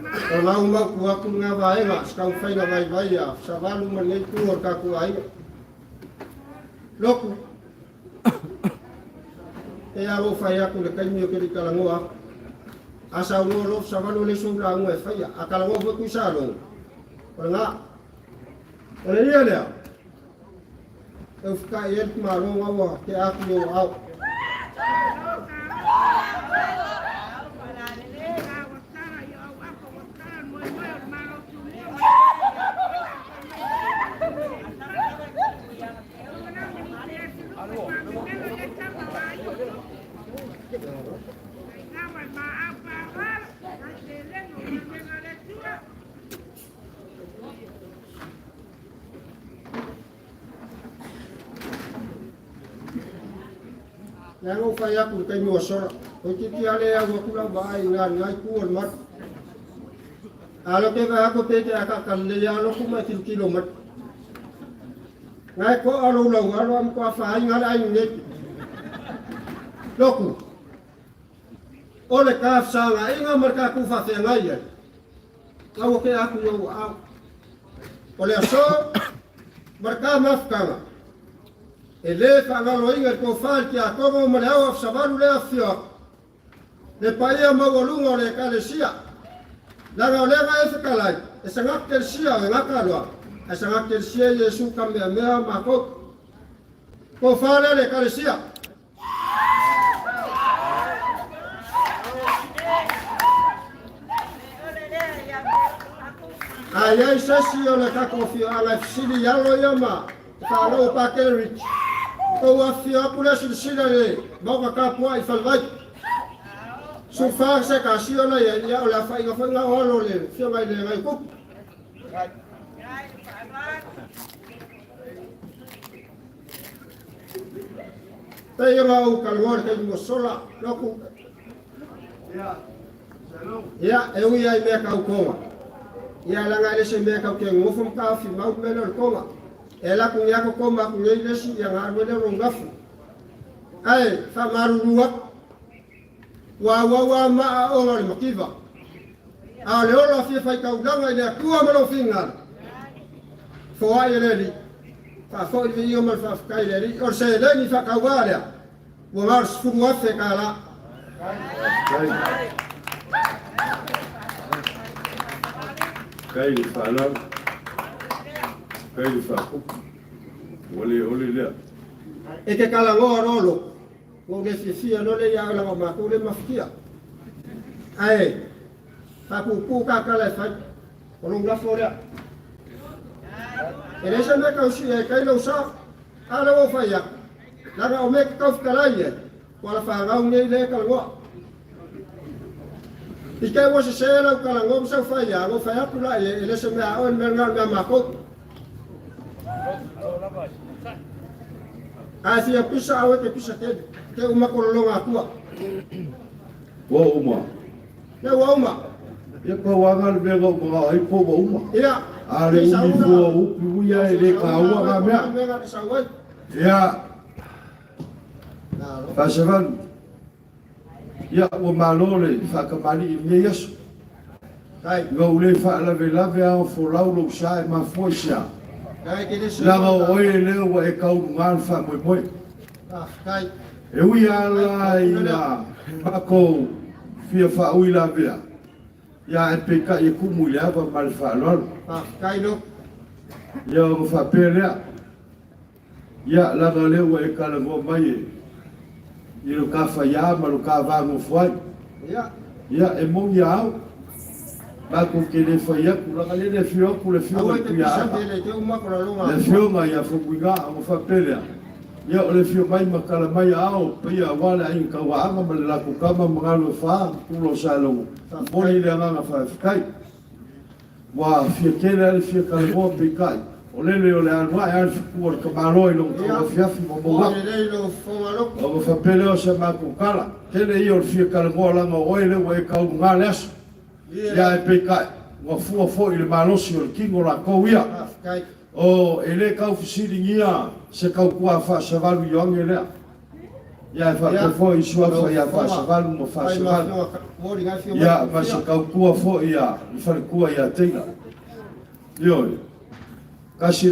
O lau mau kuaku ngā waenga, skau whainga vai vai a, sa walu manei kuor ka kuainga. Loku. E alo whai aku le kaimio ke di kalangoa. Asa uno lof sa walu le sura unga e whaia. A kalangoa fwe kuisa alo. Kore ngā. Kore ria lea. E uwhika i elku maa ronga ua ke aku o au. Nang fai aku kai mo sora o titi ale a ko la bai ngai ku mat alo ke ba ko te aka kalle ya lo ku ma kilomet ngai ko alo lo alo am ko fa ngai ai ne loku ole ka sa ngai nga mar ka ku fa fe ngai ya au ke aku yo au ole so mar ka mafka ele fangalo inga ko falti a como mo leo sabaru le afio le paia magolungo le kalesia la galega e kalai e sanga kelsia e ngakalo e sanga kelsia yesu kambia mea mako ko fale le kalesia ai sesi ole ka kofio ala fili yalo yama falo pa kelrich o afia pula silsila le boka kapua i falvai su farse ka siona ya ola fa inga fanga olo le fio mai le ngai ku te ma u kalmor ke mo sola loku ya e ui ai me ka ukoma ya langa le se me ka ke ngofum ka fi mau melo koma ela ku ya ko koma ku ngai lesi yang arwe le rongafu ai fa marurua wa ma o le makiva a le ola fi fa ka udanga ile ku amalo finga fo ai le li fa fo il video mal fa ka ile li o se le ni fa ka wala wa mar sfu wa fe kala kai fala kai fa ole le e ke kala ngo rolo ngo le fia no le ya la ma ko le mafia ai fa ku ka kala fa o lo la fora e le se me ka usi e kai lo sa ala o fa ya la ga o me ka kala ye wala fa ga un le kala ngo i kai wo se la kala ngo sa fa ya go fa ya kula e le se me a o me nga ma ko Asia pisa awe ke pisa ke uma kolonga tua. wa uma Ya wa uma. ya ko wa ngal be go ma ai po wa uma Ya. ale uni fo u ya ele ka wa ga me ya fa sevan ya o malole fa ka mali ni yesu Kai. go le fa la ve a fo la lo sha ma fo sha Kai ke desi. la go o le wa e ka u ngal fa mo Kai. e ui ala ina mako fia fa ui la vea ya e peka e kumu le ava mal fa lor Kai no. ya o fa pelea ya la ga le wa e kala go mai e lo ka fa ya ma lo ka va mo foi Ya. ya e mo ya au ba ko ke le fa ya ku la ga le fio ku le fio Awe ku ke ya pisa ke uma kolonga. le fio ma ya fu kuinga o fa pelea ya o le fio mai makala mai ao pia wala ai ka wa anga ma la ku kama mangalo fa ku lo salo boni le anga fa kai wa fio kele le fio ka ho pe kai o le o le anwa ai ku ka malo i lo ka fia fi mo mo O le lo fo lo. o fa pele o se ma ku kala kele i o fio ka ho la ngo o le wa ka u ngales ya pe kai wa fu i le malo si o kingo la ko ia Kai. o ele ka ofisiri ngia se ka kua fa se valu yong ele Ia fa fo i suafa ia fa savalu mo fa savalu. Ia masa kau kua fo ia, i fa kua ia teiga. Yo. Kasi